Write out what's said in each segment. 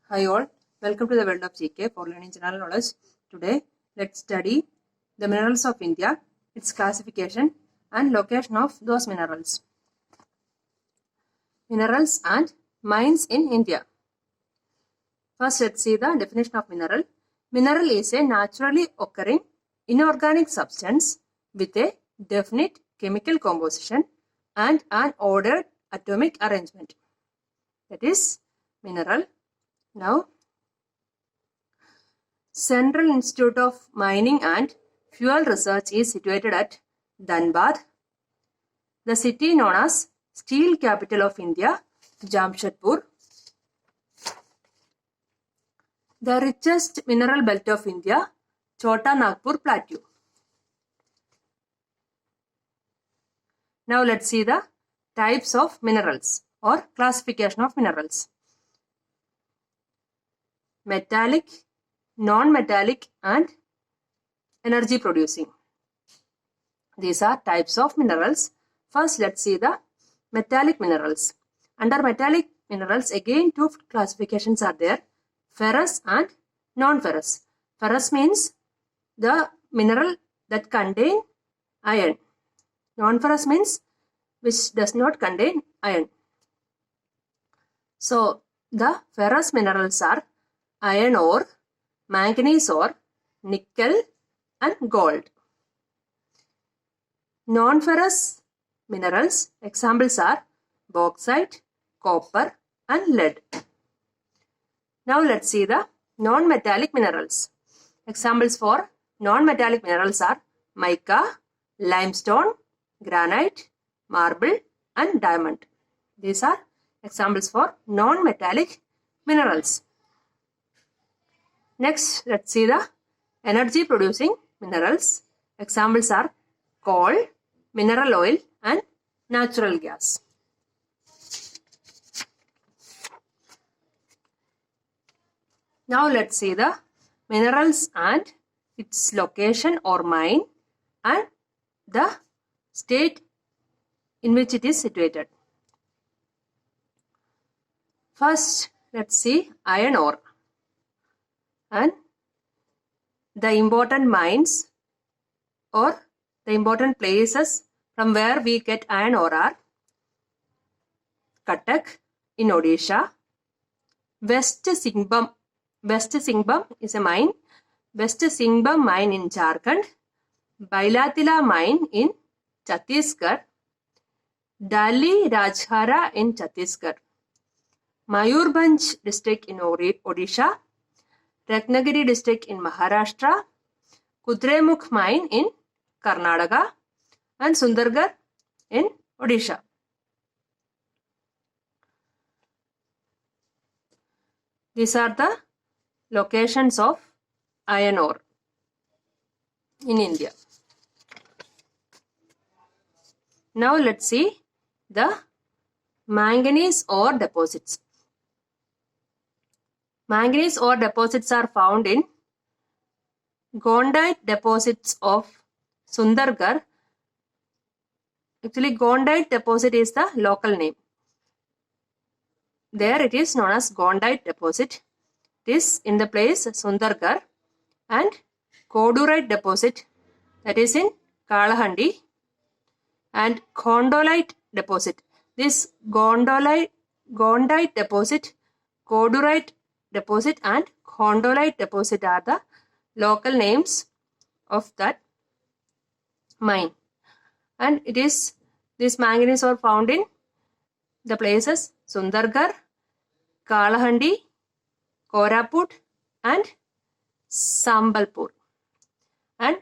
Hi all, welcome to the world of GK for learning general knowledge. Today, let's study the minerals of India, its classification and location of those minerals. Minerals and mines in India. First, let's see the definition of mineral. Mineral is a naturally occurring inorganic substance with a definite chemical composition and an ordered atomic arrangement. That is mineral. Now, Central Institute of Mining and Fuel Research is situated at Dhanbad. The city known as Steel Capital of India, Jamshedpur. The richest mineral belt of India, Chota Nagpur Plateau. Now let's see the types of minerals or classification of minerals. Metallic, non-metallic and energy producing. These are types of minerals. First, let's see the metallic minerals. Under metallic minerals, again two classifications are there, ferrous and non-ferrous. Ferrous means the mineral that contain iron. Non-ferrous means which does not contain iron. So, the ferrous minerals are iron ore, manganese ore, nickel and gold. Non-ferrous minerals, examples are bauxite, copper and lead. Now let's see the non-metallic minerals. Examples for non-metallic minerals are mica, limestone, granite, marble and diamond. These are examples for non-metallic minerals. Next, let's see the energy producing minerals. Examples are coal, mineral oil and natural gas. Now let's see the minerals and its location or mine and the state in which it is situated. First, let's see iron ore. And the important mines or the important places from where we get iron ore are Cuttack in Odisha, West Singbam is a mine, West Singbam mine in Jharkhand, Bailatila mine in Chhattisgarh, Dali Rajhara in Chhattisgarh, Mayurbhanj district in Odisha, Ratnagiri district in Maharashtra, Kudremukh mine in Karnataka and Sundargarh in Odisha. These are the locations of iron ore in India. Now let's see the manganese ore deposits. Manganese ore deposits are found in Gondite deposits of Sundargarh. Actually, Gondite deposit is the local name. There it is known as Gondite deposit. It is in the place Sundargarh. And Kodurite deposit, that is in Kalahandi. And Gondolite deposit. This Gondite deposit, Kodurite deposit and Gondolite deposit are the local names of that mine. And it is this manganese ore found in the places Sundargarh, Kalahandi, Koraput and Sambalpur. And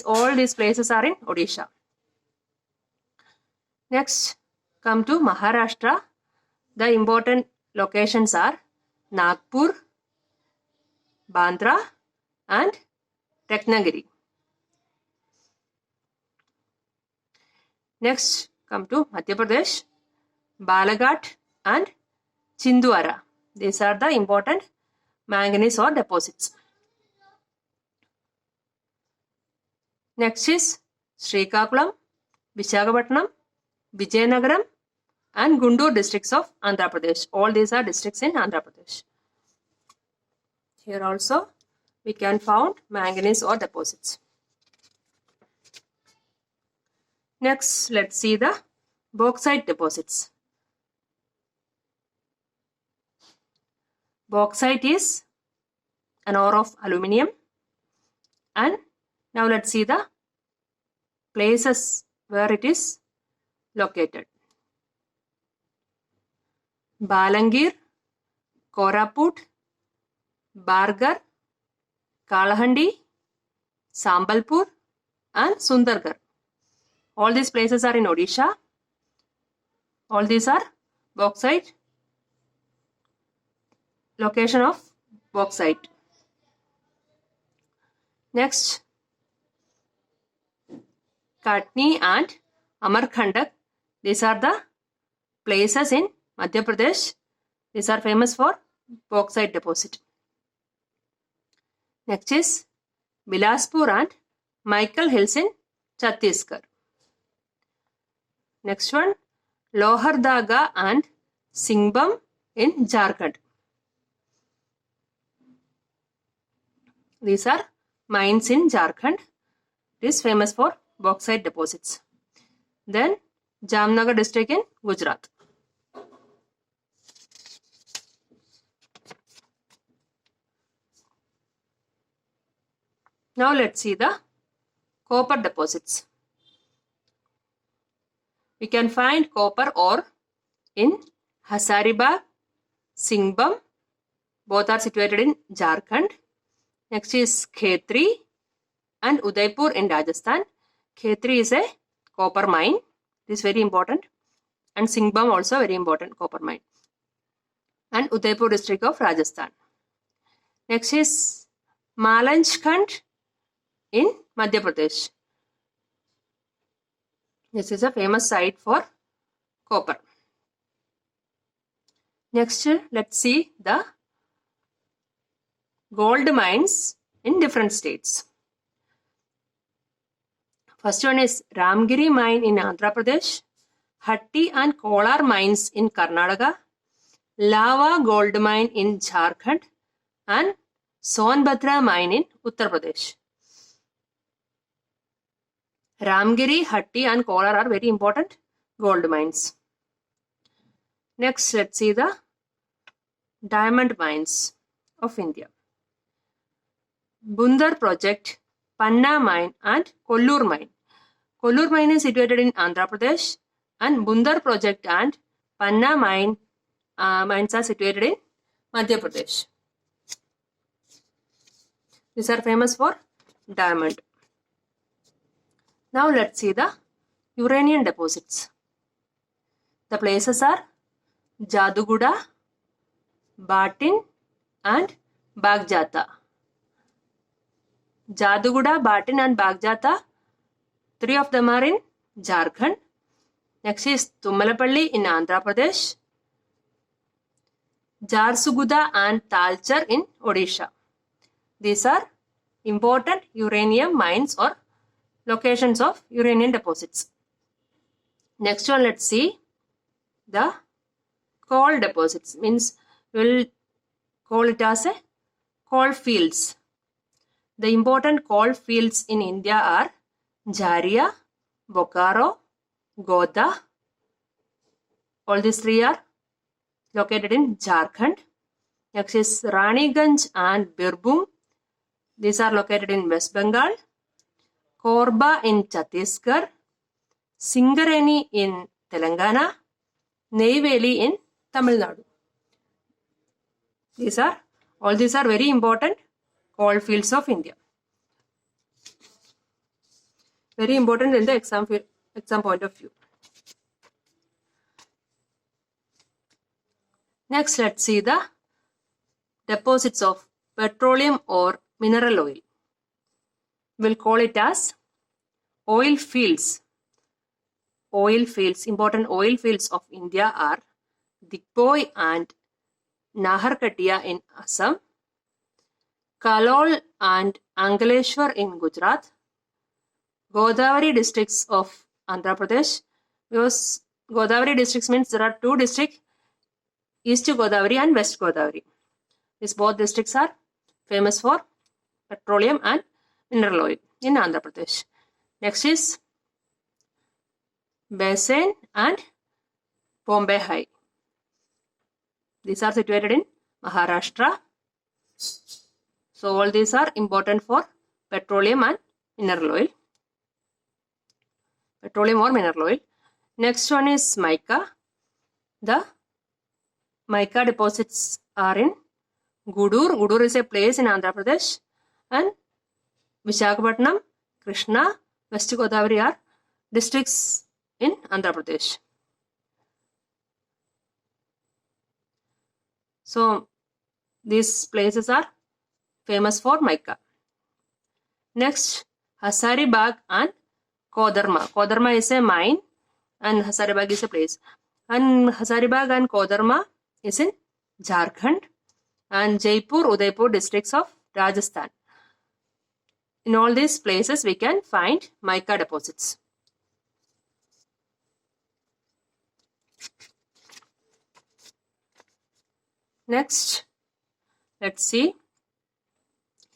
all these places are in Odisha. Next, come to Maharashtra. The important locations are Nagpur, Bandra and Ratnagiri. Next, come to Madhya Pradesh, Balaghat and Chindwara. These are the important manganese ore deposits. Next is Srikakulam, Visakhapatnam, Vijayanagaram and Guntur districts of Andhra Pradesh. All these are districts in Andhra Pradesh. Here also we can found manganese ore deposits. Next, let's see the bauxite deposits. Bauxite is an ore of aluminium. And now let's see the places where it is located. Balangir, Koraput, Bargarh, Kalahandi, Sambalpur and Sundargarh. All these places are in Odisha. All these are bauxite, location of bauxite. Next, Katni and Amarkandak. These are the places in Madhya Pradesh. These are famous for bauxite deposit. Next is Bilaspur and Michael Hills in Chhattisgarh. Next one, Lohardaga and Singbam in Jharkhand. These are mines in Jharkhand. It is famous for bauxite deposits. Then Jamnagar district in Gujarat. Now let's see the copper deposits. We can find copper ore in Hazaribagh, Singbam. Both are situated in Jharkhand. Next is Khetri and Udaipur in Rajasthan. Khetri is a copper mine. It is very important. And Singbam also very important copper mine. And Udaipur district of Rajasthan. Next is Malanchkhand in Madhya Pradesh. This is a famous site for copper. Next, let's see the gold mines in different states. First one is Ramgiri mine in Andhra Pradesh, Hatti and Kolar mines in Karnataka, Lava gold mine in Jharkhand, and Sonbhadra mine in Uttar Pradesh. Ramgiri, Hatti and Kolar are very important gold mines. Next, let's see the diamond mines of India. Bundar project, Panna mine and Kollur mine. Kollur mine is situated in Andhra Pradesh and Bundar project and Panna mine mines are situated in Madhya Pradesh. These are famous for diamond. Now let's see the uranium deposits. The places are Jaduguda, Batin and Bagjata. Jaduguda, Batin and Bagjata, three of them are in Jharkhand. Next is Tummalapalli in Andhra Pradesh, Jharsuguda and Talcher in Odisha. These are important uranium mines or locations of uranium deposits. Next one, let's see the coal deposits. Means we'll call it as a coal fields. The important coal fields in India are Jharia, Bokaro, Godda. All these three are located in Jharkhand. Next is Raniganj and Birbhum. These are located in West Bengal. Korba in Chhattisgarh, Singareni in Telangana, Neyveli in Tamil Nadu. All these are very important coal fields of India. Very important in the exam point of view. Next, let's see the deposits of petroleum or mineral oil. We'll call it as oil fields. Oil fields, important oil fields of India are Digboi and Naharkatia in Assam, Kalol and Ankleshwar in Gujarat, Godavari districts of Andhra Pradesh. Because Godavari districts means there are two districts, East Godavari and West Godavari. These both districts are famous for petroleum and mineral oil in Andhra Pradesh. Next is Basin and Bombay High. These are situated in Maharashtra. So all these are important for petroleum and mineral oil. Petroleum or mineral oil. Next one is mica. The mica deposits are in Gudur. Gudur is a place in Andhra Pradesh, and Visakhapatnam, Krishna, West Godavari are districts in Andhra Pradesh. So these places are famous for mica. Next, Hazaribagh and Kodarma. Kodarma is a mine and Hazaribagh is a place. And Hazaribagh and Kodarma is in Jharkhand, and Jaipur, Udaipur districts of Rajasthan. In all these places we can find mica deposits. Next, let's see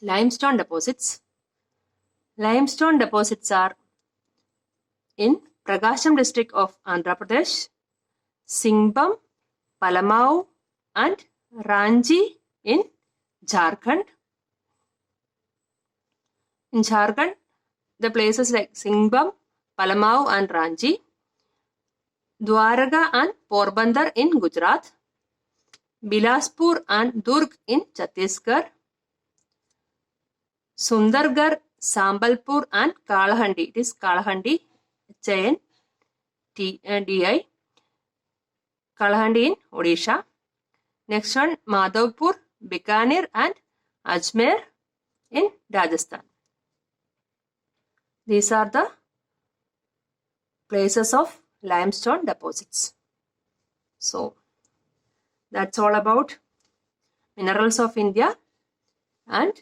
limestone deposits. Limestone deposits are in Prakasham district of Andhra Pradesh, Singbam, Palamau and Ranchi in Jharkhand. In Jharkhand, the places like Singbam, Palamau and Ranchi, Dwaraka and Porbandar in Gujarat, Bilaspur and Durg in Chhattisgarh, Sundargarh, Sambalpur and Kalahandi. It is Kalahandi, H-A-N-D-I, Kalahandi in Odisha. Next one, Madhavpur, Bikaner and Ajmer in Rajasthan. These are the places of limestone deposits. So that's all about minerals of India and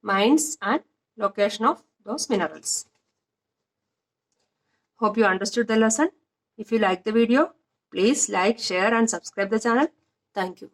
mines and location of those minerals. Hope you understood the lesson. If you like the video, please like, share and subscribe the channel. Thank you.